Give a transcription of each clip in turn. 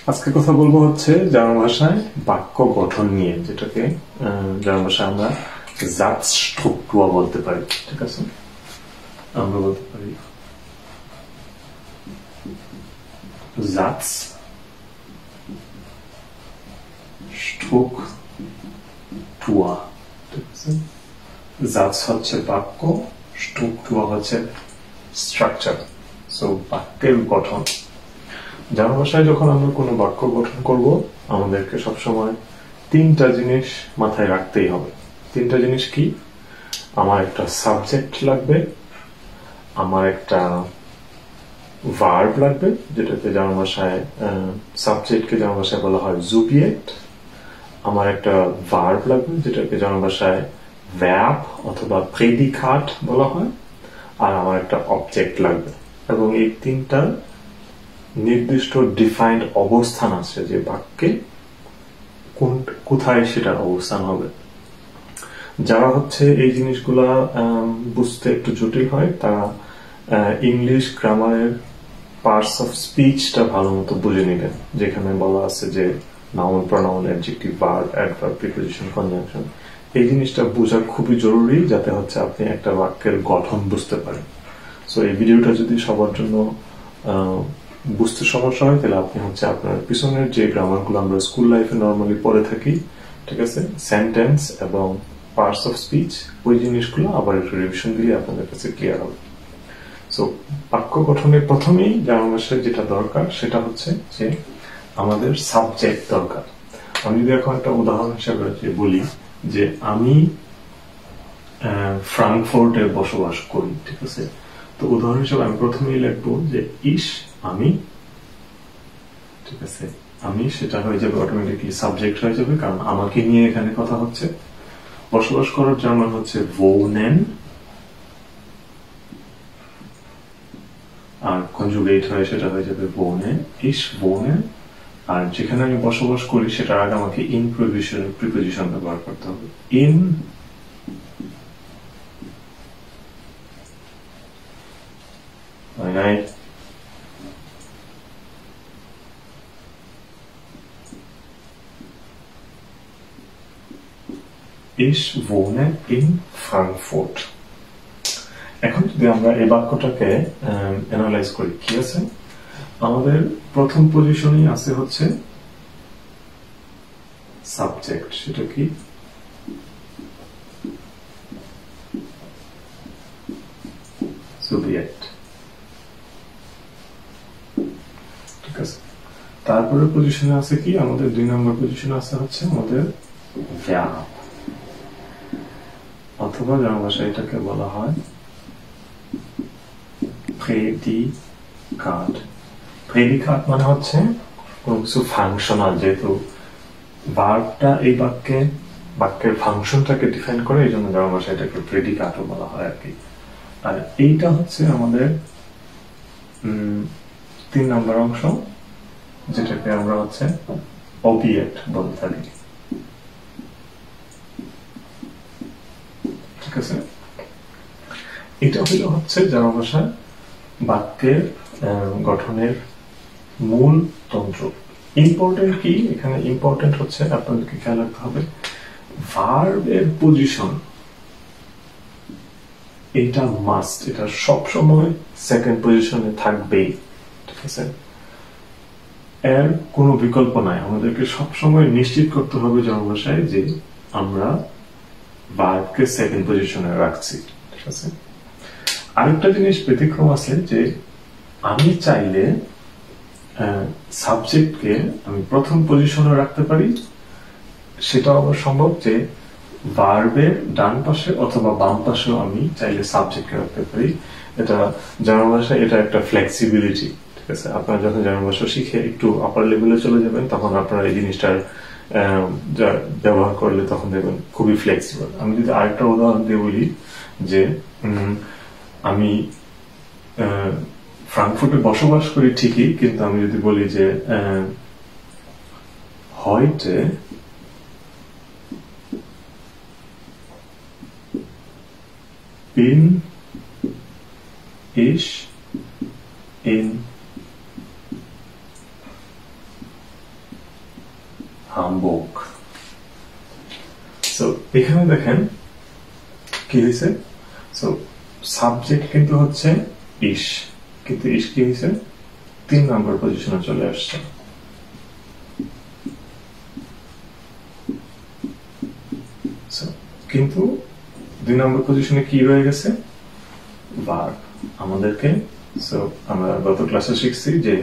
আজকে কথা বলবো হচ্ছে জার্মান ভাষায় বাক্য গঠন নিয়ে, যেটাকে জার্মান ভাষায় আমরা Satzstruktur বলতে পারি। ঠিক আছে, আমরা বলতে পারি Satzstruktur। ঠিক আছে, Satz হচ্ছে বাক্য, Struktur হচ্ছে স্ট্রাকচার, সো বাক্যের গঠন। জার্মান ভাষায় যখন আমরা কোনো বাক্য গঠন করব, আমাদেরকে সবসময় তিনটা জিনিস মাথায় রাখতেই হবে। তিনটা জিনিস কি? আমার একটা সাবজেক্ট লাগবে, আমার একটা ভার্ব লাগবে, যেটাকে জার্মান ভাষায় সাবজেক্টকে জার্মান ভাষায় বলা হয় Subjekt, আমার একটা ভার্ব লাগবে, যেটাকে জার্মান ভাষায় Verb অথবা Prädikat বলা হয়, আর আমার একটা অবজেক্ট লাগবে। এবং এই তিনটা নির্দিষ্ট ডিফাইন্ড অবস্থান আছে যে বাক্যে কোথায় সেটার অবস্থান হবে। যারা হচ্ছে এই জিনিসগুলা বুঝতে একটু জটিল হয়, তারা ইংলিশ গ্রামারের পার্টস অফ স্পিচটা ভালো মতো বুঝে নিবেন, যেখানে বলা আছে যে noun, pronoun, adjective, verb, adverb, preposition, conjunction. এই জিনিসটা বোঝা খুবই জরুরি, যাতে হচ্ছে আপনি একটা বাক্যের গঠন বুঝতে পারেন। সো এই ভিডিওটা যদি সবার জন্য বুঝতে সমস্যা হয়, তাহলে আপনি হচ্ছে আপনার পিছনের যে গ্রামারগুলো আমরা স্কুল লাইফে নর্মালি পড়ে থাকি, ঠিক আছে, সেন্টেন্স এবং পার্টস অফ স্পিচ, ওই জিনিসগুলো আবার একটু রিভিশন দিলে আপনাদের কাছে ক্লিয়ার হবে। সো বাক্য গঠনের প্রথমেই জার্মান ভাষায় যেটা দরকার সেটা হচ্ছে যে আমাদের সাবজেক্ট দরকার। আমি যদি এখন একটা উদাহরণ হিসাবে বলি যে আমি ফ্রাঙ্কফুর্টে বসবাস করি, ঠিক আছে, তো উদাহরণ হিসেবে আমি প্রথমেই লিখবো যে আমি, ঠিক আছে, আমি, সেটা হয়ে যাবে অটোমেটিকলি সাবজেক্ট হয়ে যাবে, কারণ আমাকে নিয়ে এখানে কথা হচ্ছে। বসবাস করার জার্মান হচ্ছে wohnen, আর কনজুগেট হয়ে সেটা হয়ে যাবে wohne, ich wohne। আর যেখানে আমি বসবাস করি সেটার আগে আমাকে ইন প্রিপোজিশন ব্যবহার করতে হবে। In Ich wohne in Frankfurt। এখন যদি আমরা এই বাক্যটাকে অ্যানালাইজ করি, কি আছে আমাদের প্রথম পজিশনেই আছে হচ্ছে সাবজেক্ট, সেটা কি Subjekt, ঠিক আছে। তারপরে পজিশনে আছে কি, আমাদের 2 নম্বর পজিশনে আছে হচ্ছে আমাদের Verb, অথবা জার্মান ভাষায় এটাকে বলা হয় Prädikat। Prädikat মানে হচ্ছে কোনো কিছু ফাংশনাল, যেহেতু ভার্বটা এই বাক্যের ফাংশনটাকে ডিফাইন করে, এই জন্য জার্মান ভাষায় এটাকে প্রেডিকাটও বলা হয় আর কি। আর এইটা হচ্ছে আমাদের 3 নম্বর অংশ, যেটাকে আমরা হচ্ছে অবজেক্ট বলে থাকি, ঠিক আছে। এটা হলো হচ্ছে জার্মান ভাষায় বাক্যের গঠনের মূল তন্ত্র। ইম্পর্টেন্ট কি এখানে? ইম্পর্টেন্ট হচ্ছে আপনাদেরকে খেয়াল রাখতে হবে ভার্বের পজিশন, এটা মাস্ট, এটা সবসময় সেকেন্ড পজিশনে থাকবেই, ঠিক আছে, এর কোনো বিকল্প নাই। আমাদেরকে সবসময় নিশ্চিত করতে হবে জার্মান ভাষায় যে আমরা ভার্বকে সেকেন্ড পজিশনে রাখছি, ঠিক আছে। আরেকটা জিনিস ব্যতিক্রম আছে যে আমি চাইলে সাবজেক্টকে আমি প্রথম পজিশনে রাখতে পারি, সেটা আবার সম্ভব যে ভার্বের ডান পাশে অথবা বাম পাশেও আমি চাইলে সাবজেক্টকে রাখতে পারি। এটা জার্মান ভাষায় এটা একটা ফ্লেক্সিবিলিটি, ঠিক আছে। আপনারা যখন জার্মান ভাষা শিখে একটু আপার লেভেলে চলে যাবেন, তখন আপনারা এই জিনিসটার ব্যবহার করলে তখন দেখবেন খুবই ফ্লেক্সিবল। আমি যদি আরেকটা উদাহরণ দিয়ে বলি যে আমি ফ্রাঙ্কফুর্টে বসবাস করি ঠিকই, কিন্তু আমি যদি বলি যে heute bin ich in book. So এখানে দেখেন কি হয়েছে, সো সাবজেক্ট কিন্তু হচ্ছে ইশ, কিন্তু ইশ কি হয়েছে 3 নম্বর পজিশনে চলে আসছে। কিন্তু 2 নম্বর পজিশনে কি রয়ে গেছে, ভার্ব আমাদেরকে। সো আমরা গত ক্লাসে শিখছি যে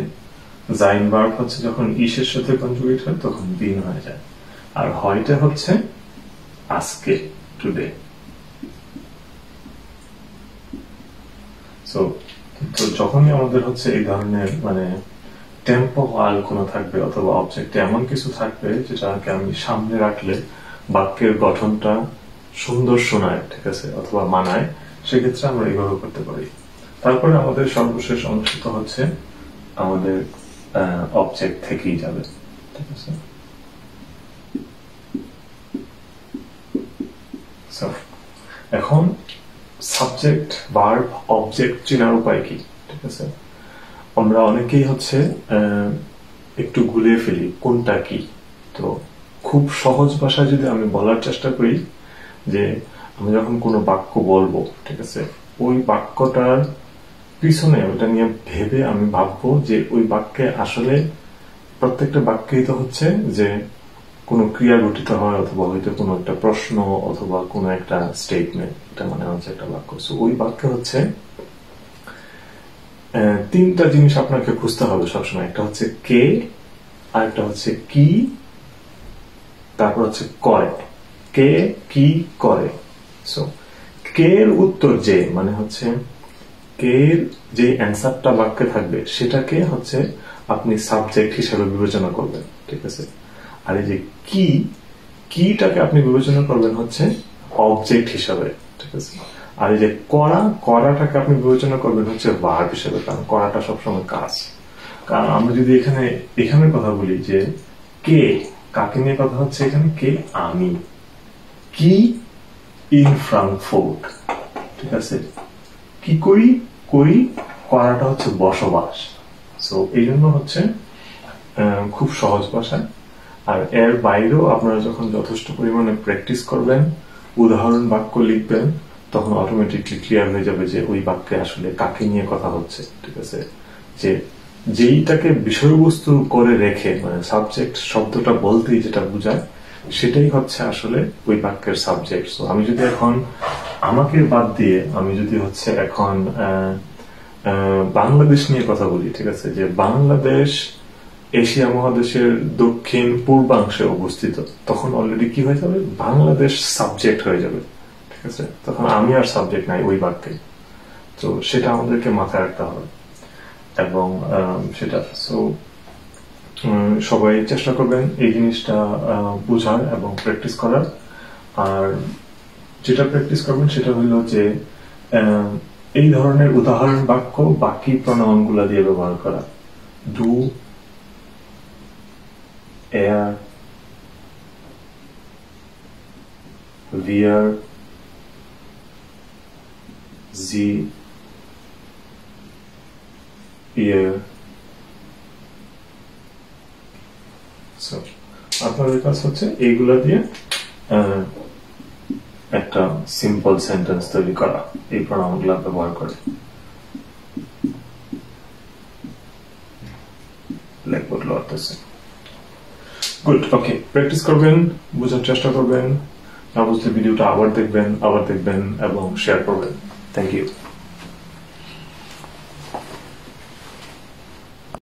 জাইন ভার্ব হচ্ছে যখন ইশের সাথে কনজুগেট হয় তখন বিন হয়ে যায়, আর হয়টা হচ্ছে আজকে, টুডে। সো তো যখনই আমাদের হচ্ছে এই ধরনের মানে টেম্পোরাল কোনো থাকবে অথবা অবজেক্টে এমন কিছু থাকবে যেটাকে আমি সামনে রাখলে বাক্যের গঠনটা সুন্দর শোনায়, ঠিক আছে, অথবা মানায়, সেক্ষেত্রে আমরা এইভাবে করতে পারি। তারপরে আমাদের সর্বশেষ অংশ তো হচ্ছে আমাদের অবজেক্ট থেকেই যাবে, ঠিক আছে। এখন সাবজেক্ট, ভার্ব, অবজেক্ট চেনার উপায় কি, ঠিক আছে। আমরা অনেকেই হচ্ছে একটু গুলিয়ে ফেলি কোনটা কি। তো খুব সহজ ভাষায় যদি আমি বলার চেষ্টা করি যে আমি যখন কোনো বাক্য বলবো, ঠিক আছে, ওই বাক্যটার পিছনে ওটা নিয়ে ভেবে আমি ভাববো যে ওই বাক্যে আসলে প্রত্যেকটা বাক্যই তো হচ্ছে যে কোনো ক্রিয়া গঠিত হয় অথবা হয়তো কোনো একটা প্রশ্ন অথবা কোনো একটা স্টেটমেন্ট, এটা মানে হচ্ছে একটা বাক্য। সো ওই বাক্যে হচ্ছে 3টা জিনিস আপনাকে খুঁজতে হবে সবসময়। একটা হচ্ছে কে, আর একটা হচ্ছে কি, তারপর হচ্ছে করে। কে, কি, করে। সো কে এর উত্তর যে মানে হচ্ছে কে এর যে অ্যান্সারটা বাক্যে থাকবে সেটাকে হচ্ছে আপনি সাবজেক্ট হিসেবে বিবেচনা করবেন, ঠিক আছে। আর এই যে কিটাকে আপনি বিবেচনা করবেন হচ্ছে অবজেক্ট হিসাবে, ঠিক আছে। আর এই যে করাটাকে আপনি বিবেচনা করবেন হচ্ছে ভার্ব হিসেবে, কারণ করাটা সবসময় কাজ। কারণ আমরা যদি এখানে কথা বলি যে কে, কাকে নিয়ে কথা হচ্ছে এখানে, কে আমি, কি ইন ফ্রাঙ্কফুর্ট, ঠিক আছে। কি করি, করাটা হচ্ছে বসবাস। সো এই জন্য হচ্ছে খুব সহজ ভাষা। আর এর বাইরেও আপনারা যখন যথেষ্ট পরিমাণে প্র্যাকটিস করবেন, উদাহরণ বাক্য লিখবেন, তখন অটোমেটিকলি ক্লিয়ার হয়ে যাবে যে ওই বাক্যে আসলে কাকে নিয়ে কথা হচ্ছে, ঠিক আছে। যে যেইটাকে বিষয়বস্তু করে রেখে মানে সাবজেক্ট শব্দটা বলতেই যেটা বোঝায় সেটাই হচ্ছে আসলে ওই বাক্যের সাবজেক্ট। সো আমি যদি এখন আমাকে বাদ দিয়ে আমি যদি হচ্ছে এখন বাংলাদেশ নিয়ে কথা বলি, ঠিক আছে, যে বাংলাদেশ এশিয়া মহাদেশের দক্ষিণ পূর্বাংশে অবস্থিত, তখন অলরেডি কি হয়ে যাবে, বাংলাদেশ সাবজেক্ট হয়ে যাবে, ঠিক আছে। তখন আমি আর সাবজেক্ট নাই ওই বাক্যে। তো সেটা আমাদেরকে মাথায় রাখতে হবে এবং সেটা সবাই চেষ্টা করবেন এই জিনিসটা বোঝার এবং প্র্যাকটিস করার। আর যেটা প্র্যাকটিস করবেন সেটা হলো যে এই ধরনের উদাহরণ বাক্য বাকি প্রনাউন গুলা দিয়ে ব্যবহার করা। Do, air, wir, sie, ihr। আপনাদের কাজ হচ্ছে এইগুলা দিয়ে একটা সিম্পল সেন্টেন্স তৈরি করা এই প্রনাউনগুলো ব্যবহার করে। লেখবট লড়তেছে। গুড, ওকে, প্র্যাকটিস করবেন, বোঝার চেষ্টা করবেন, না বুঝলে ভিডিওটা আবার দেখবেন এবং শেয়ার করবেন। Thank you.